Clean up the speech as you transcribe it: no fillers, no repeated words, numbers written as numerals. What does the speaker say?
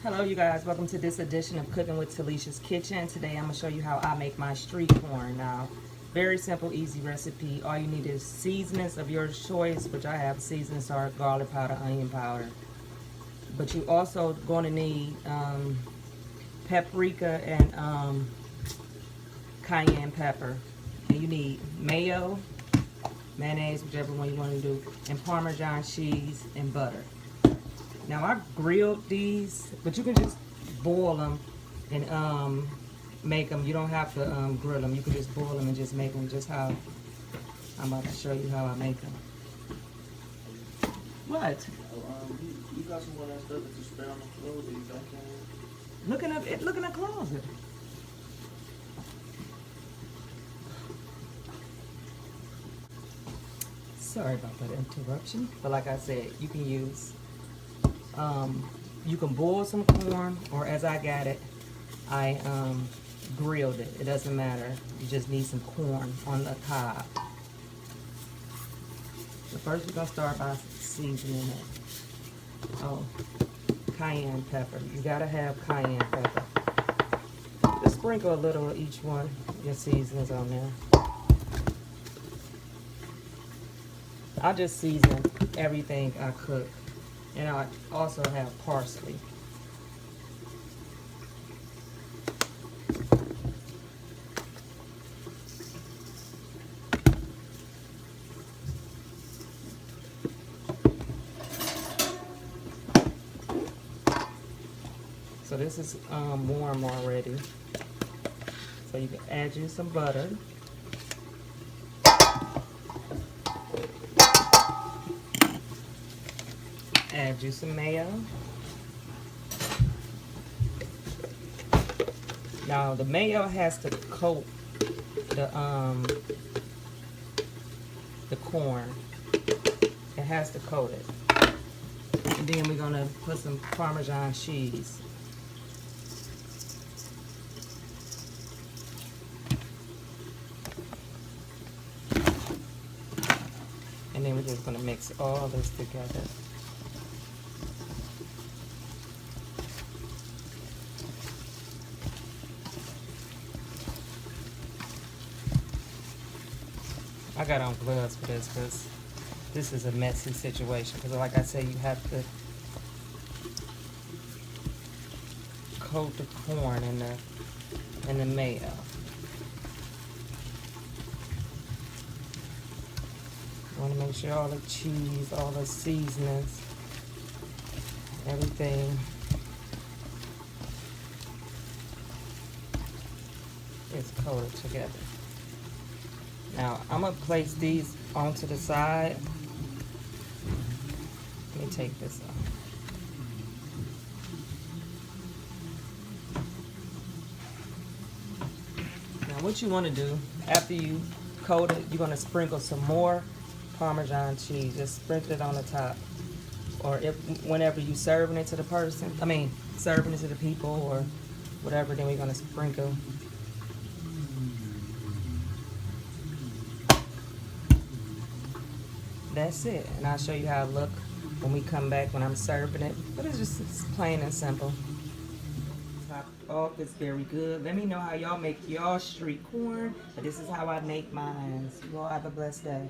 Hello you guys, welcome to this edition of Cooking with Talessia's Kitchen. Today I'm going to show you how I make my street corn. Now, very simple, easy recipe. All you need is seasonings of your choice, which I have seasoning salt, garlic powder, onion powder. But you also going to need paprika and cayenne pepper. And you need mayo, mayonnaise, whichever one you want to do, and Parmesan cheese and butter. Now I grilled these, but you can just boil them and make them. You don't have to grill them. You can just boil them and just make them just how I'm about to show you how I make them. What? You got some of that stuff that you spray on the floor that you don't carry? Look in the closet. Sorry about that interruption. But like I said, you can use you can boil some corn, or as I got it, I grilled it. It doesn't matter. You just need some corn on the cob. So first we're going to start by seasoning it. Oh, cayenne pepper. You got to have cayenne pepper. Just sprinkle a little of each one, your seasonings on there. I just season everything I cook. And I also have parsley. So this is warm already. So you can add you some butter. Add you some mayo. Now the mayo has to coat the corn. It has to coat it. And then we're gonna put some Parmesan cheese. And then we're just gonna mix all this together. I got on gloves for this because this is a messy situation. Because like I said, you have to coat the corn in the mayo. You want to make sure all the cheese, all the seasonings, everything is coated together. Now, I'm going to place these onto the side. Let me take this off. Now, what you want to do, after you coat it, you're going to sprinkle some more Parmesan cheese. Just sprinkle it on the top. Or whenever you serving it to the person, serving it to the people or whatever, then we're going to sprinkle. That's it, and I'll show you how it look when we come back when I'm serving it. But it's plain and simple. Top off is very good. Let me know how y'all make y'all street corn, but this is how I make mine. You all have a blessed day.